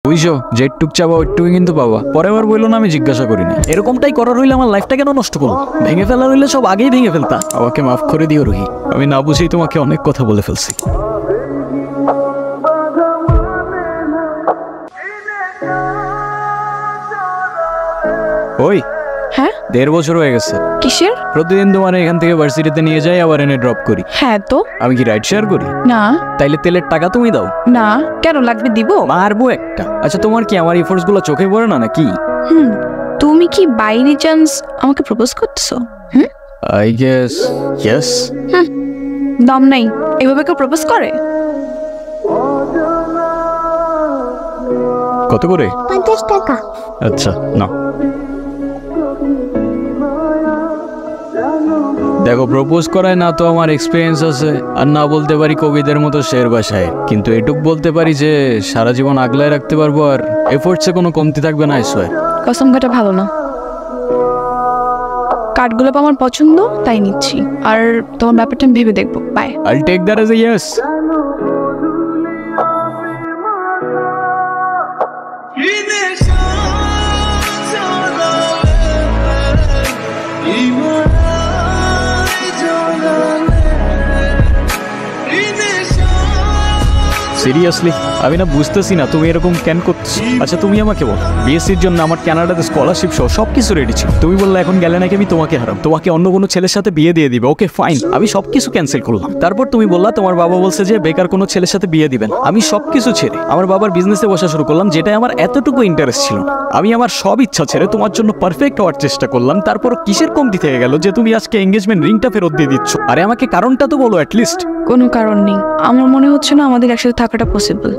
বুঝছো, যেটুক চাবা ওইটুকুই কিন্তু পাবা। পরে আবার বললো না আমি জিজ্ঞাসা করি না। এরকমটাই করার হইলে আমার লাইফটা কেন নষ্ট করলো? ভেঙে ফেলার হইলে সব আগেই ভেঙে ফেলতা। আমাকে মাফ করে দিও রুহি, আমি না বুঝেই তোমাকে অনেক কথা বলে ফেলছি। ওই হ্যাঁ 1.5 বছর হয়ে গেছে। কিসের? প্রতিদিন তোমার এখান থেকে ভার্সিটিতে নিয়ে যাই, আবার এনে ড্রপ করি। হ্যাঁ তো আমি কি রাইড শেয়ার করি? না। তাইলে তেলের টাকা তুমি দাও। না কেন লাগবে? দিব। মারবো একটা। আচ্ছা তোমার কি আমার এফোর্টস গুলো চোখে পড়ে না নাকি? তুমি কি বাই এনি চান্স আমাকে প্রপোজ করতেছো? I guess yes. দম নাই, এভাবে কেউ প্রপোজ করে? কত করে? 50 টাকা। আচ্ছা না, দেখো প্রপোজ করায় না তো আমার এক্সপিরিয়েন্স আছে, আর না বলতে পারি কবিদের মতো শের বাসায়, কিন্তু এটুক বলতে পারি যে সারা জীবন আগলায় রাখতে পারবো, আর এফোর্টসে কোনো কমতি থাকবে না। আইসোয়ার কসম কাটা ভালো না। কার্ডগুলো আমার পছন্দ তাই নিচ্ছি, আর তোমার ব্যাপারটা আমি ভেবে দেখবো। Bye. I'll take that as a yes. Seriously আমি না বুঝতেছি না তুমি এরকম কেন করছো। আচ্ছা তুমি আমাকে বল, বিএসসির জন্য আমার কানাডাতে স্কলারশিপ সহ সবকিছু রেডি ছিল। তুমি বললে এখন গেলে নাকি আমি তোমাকে হারাম, তোমাকে অন্য কোনো ছেলের সাথে বিয়ে দিয়ে দিবে। ওকে ফাইন, আমি সবকিছু ক্যান্সেল করলাম। তারপর তুমি বললা তোমার বাবা বলছে যে বেকার কোনো ছেলের সাথে বিয়ে দিবেন। আমি সবকিছু ছেড়ে আমার বাবার বিজনেসে বসা শুরু করলাম, যেটাই আমার এতটুকু ইন্টারেস্ট ছিল না। আমি আমার সব ইচ্ছা ছেড়ে তোমার জন্য পারফেক্ট হওয়ার চেষ্টা করলাম। তারপর কিসের কমতি থেকে গেল যে তুমি আজকে এঙ্গেজমেন্ট রিংটা ফেরত দিয়ে দিচ্ছ? আরে আমাকে কারণটা তো বলো অ্যাটলিস্ট। কোনো কারণ নেই, আমার মনে হচ্ছে না আমাদের একসাথে থাকাটা পসিবল।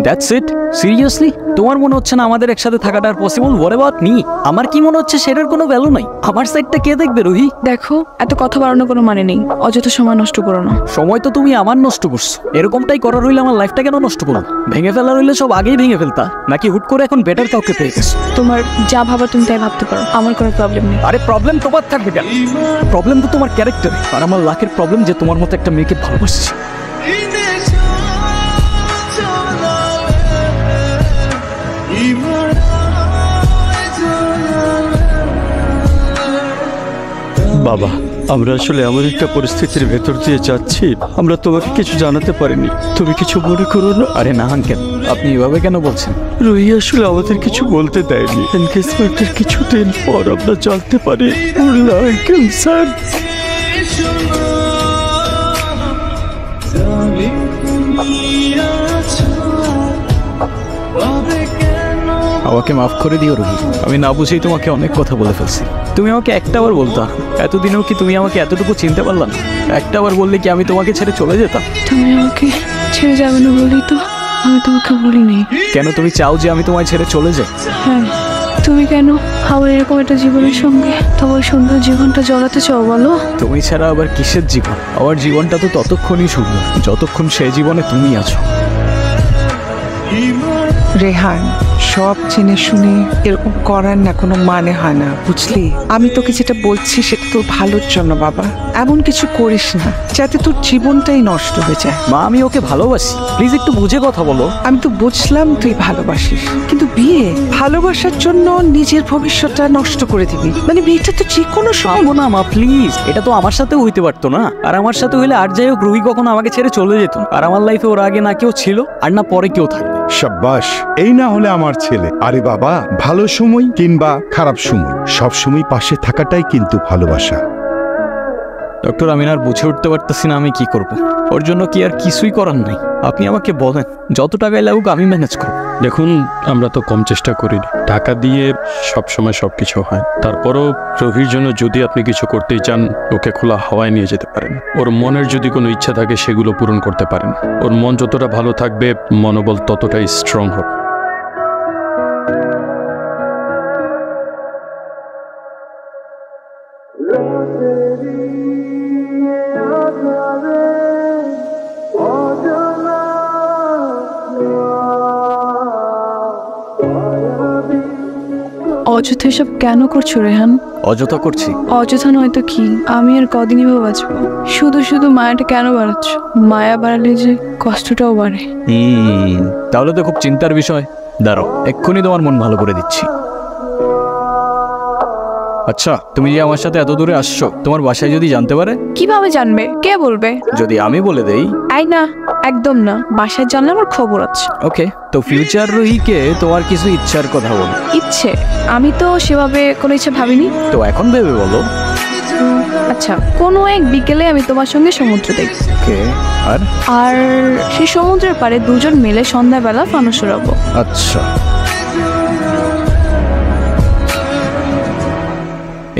That's it. সিরিয়াসলি তোমার মনে হচ্ছে না আমাদের একসাথে থাকাটা পসিবল? What about me? আমার কি মনে হচ্ছে সেটার কোনো ভ্যালু নাই? আমার সাইডটা কে দেখবে রুহি? দেখো এত কথা বাড়ানোর কোনো মানে নেই, অযথা সময় নষ্ট করো না। সময় তো তুমি আমার নষ্ট করছো। এরকমটাই করার হইলে আমার লাইফটা কেন নষ্ট করো? ভেঙে ফেলার হইলে সব আগেই ভেঙে ফেলতা, নাকি হুট করে এখন বেটার কাউকে পেয়ে গেছো? তোমার যা ভাবা তুমি তাই ভাবতে পারো, আমার কোনো প্রবলেম নেই। আরে প্রবলেম তোমার থাকবে কেন? প্রবলেম তো তোমার ক্যারেক্টার, আর আমার লাখের প্রবলেম যে তোমার মতো একটা মেয়েকে ভালোবাসছি। বাবা, আমরা আসলে এমন একটা পরিস্থিতির ভেতর দিয়ে যাচ্ছি, আমরা তোমাকে কিছু জানাতে পারিনি। তুমি কিছু মনে করো না। আরে না আঙ্কেল, আপনি এভাবে কেন বলছেন? রুহি আসলে আমাদের কিছু বলতে দেয়নি। এনগেজমেন্টের কিছুদিন পর আমরা জানতে পারি ওর লাং ক্যান্সার। আমাকে মাফ করে দিও রুহি, আমি না বুঝেই তোমাকে অনেক কথা বলে ফেলছি। তুমি আমাকে একটাবার বলতা, এতদিনেও কি তুমি আমাকে এতটুকু চিনতে পারলাম? একটাবার বললে কি আমি তোমাকে ছেড়ে চলে যেতাম? তুমি আমাকে ছেড়ে যাবে না বলি তো আমি তোমাকে বলিনি। কেন তুমি চাও যে আমি তোমায় ছেড়ে চলে যাই? হ্যাঁ, তুমি কেন আমার এরকম একটা জীবনের সঙ্গে তোমার সুন্দর জীবনটা জড়াতে চাও বলো? তুমি ছাড়া আবার কিসের জীবন? আমার জীবনটা তো ততক্ষণই সুন্দর যতক্ষণ সেই জীবনে তুমি আছো। রেহান, সব জেনে শুনে এরকম করার না কোনো মানে হয় না, বুঝলি? আমি তোকে যেটা বলছি সেটা তোর ভালোর জন্য বাবা। এমন কিছু করিস না যাতে তোর জীবনটাই নষ্ট হয়ে যায়। মা আমি ওকে ভালোবাসি, প্লিজ একটু বুঝে কথা বলো। আমি তো বুঝলাম তুই ভালোবাসিস, কিন্তু বিয়ে ভালোবাসার জন্য নিজের ভবিষ্যৎটা নষ্ট করে দিবি? মানে বিয়েটা তো যে কোনো সময়। না মা প্লিজ, এটা তো আমার সাথেও হইতে পারতো না। আর আমার সাথে হইলে আর যাই হোক রুহি কখনো আমাকে ছেড়ে চলে যেত। আর আমার লাইফে ওর আগে না কেউ ছিল আর না পরে কেউ থাকবে। শাবাশ, এই না হলে আমার ছেলে। আরে বাবা, ভালো সময় কিংবা খারাপ সময় সব সময় পাশে থাকাটাই কিন্তু ভালোবাসা। ডক্টর, আমি আর বুঝে উঠতে পারতেছি না আমি কি করব। ওর জন্য কি আর কিছুই করার নাই? আপনি আমাকে বলেন, যত টাকায় লাগুক আমি ম্যানেজ করব। দেখুন, আমরা তো কম চেষ্টা করিনি। টাকা দিয়ে সবসময় সবকিছু হয়। তারপরও রুহির জন্য যদি আপনি কিছু করতেই চান, ওকে খোলা হাওয়ায় নিয়ে যেতে পারেন। ওর মনের যদি কোনো ইচ্ছা থাকে সেগুলো পূরণ করতে পারেন। ওর মন যতটা ভালো থাকবে, মনোবল ততটাই স্ট্রং হবে। অযথা এসব কেন করছো রেহান? অযথা করছি? অযথা নয়তো কি? আমি আর কদিন এভাবে বাঁচবো? শুধু শুধু মায়াটা কেন বাড়াচ্ছ? মায়া বাড়ালে যে কষ্টটাও বাড়ে। তাহলে তো খুব চিন্তার বিষয়। দাঁড়াও, এক্ষুনি তোমার মন ভালো করে দিচ্ছি। আচ্ছা, তুমি যে আমার সাথে এত দূরে আসছো, তোমার বাসায় যদি জানতে পারে? কিভাবে জানবে? কে বলবে? যদি আমি বলে দেই? আই না, একদম না। বাসায় জানলে আমার খবর আছে। ওকে, তো ফিউচার রুহিকে তোমার কিছু ইচ্ছার কথা বলো। ইচ্ছে? আমি তো সেভাবে কোনো ইচ্ছে ভাবিনি। তো এখন ভেবে বলো। আচ্ছা, কোনো এক বিকেলে আমি তোমার সঙ্গে সমুদ্র দেখব। ওকে, আর? আর সেই সমুদ্রের পাড়ে দুজন মিলে সন্ধ্যাবেলা ফানুস উড়াবো। আচ্ছা,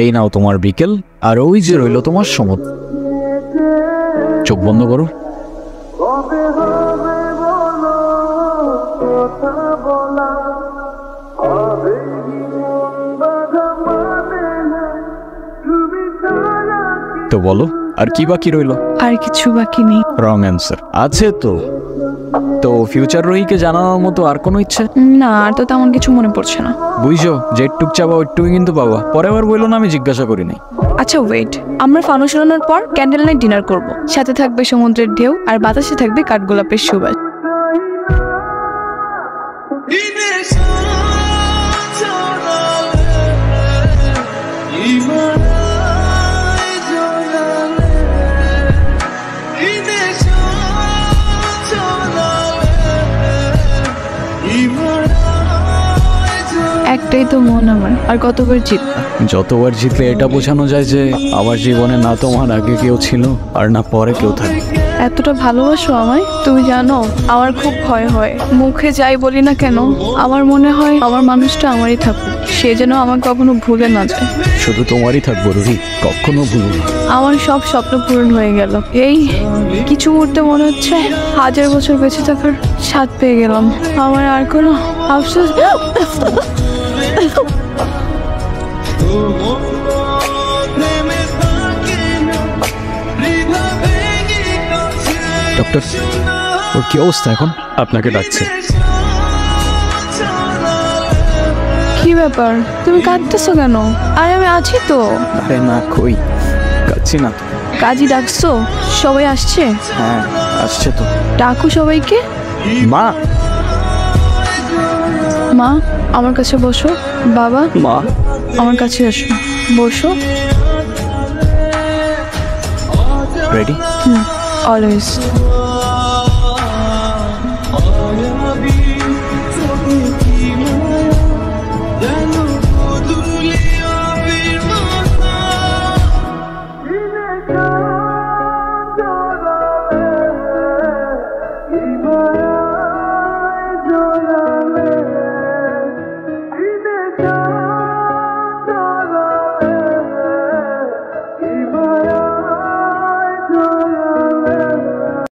এই নাও তোমার বিকেল, আর ওই যে রইল তোমার সমুদ্র। চোখ বন্ধ করো। তো বলো, আর কি বাকি রইলো? আর কিছু বাকি নেই। Wrong answer. আছে তো। তো ফিউচার রোহিকে জানানোর মতো আর কোনো ইচ্ছে? না, আর তো তেমন কিছু মনে পড়ছে না। বুঝছো, যেটুক চাবা ওইটুকুই কিন্তু পাবা। পরে আবার বললো না আমি জিজ্ঞাসা করি নাই। আচ্ছা ওয়েট, আমরা ফানুস উড়ানোর পর ক্যান্ডেল নাইট ডিনার করব। সাথে থাকবে সমুদ্রের ঢেউ, আর বাতাসে থাকবে কাঠগোলাপের সুবাস। একটাই তো মন আমার, আর কতবার জিতবা? যতবার জিতলে এটা বোঝানো যায় যে আমার জীবনে না তোমার আগে কেউ ছিল আর না পরে কেউ থাকবে। এতটা ভালোবাসো আমায়? তুমি জানো আমার খুব ভয় হয়। মুখে যাই বলি না কেন, আমার মনে হয় আমার মানুষটা আমারই থাকুক, সে যেন আমাকে কখনো ভুলে না যায়। শুধু তোমারই থাকবো রুহি, কখনো ভুলো না। আমার সব স্বপ্ন পূরণ হয়ে গেল। এই কিছু মুহূর্তে মনে হচ্ছে 1000 বছর বেঁচে থাকার স্বাদ পেয়ে গেলাম। আমার আর কোনো আফসোস। ডক্টর, ওর কি অবস্থা এখন? আপনাকে ডাকছে। কি ব্যাপার, তুমি কাঁদতেছো কেন? আরে আমি আছি তো। আরে না, কই কাচ্ছি না। কাজী ডাকছো? সবাই আসছে? হ্যাঁ, আসছে তো। ডাকো সবাইকে। মা, মা আমার কাছে বসো। বাবা, মা আমার কাছে আসো, বসো। রেডি? অলওয়েজ।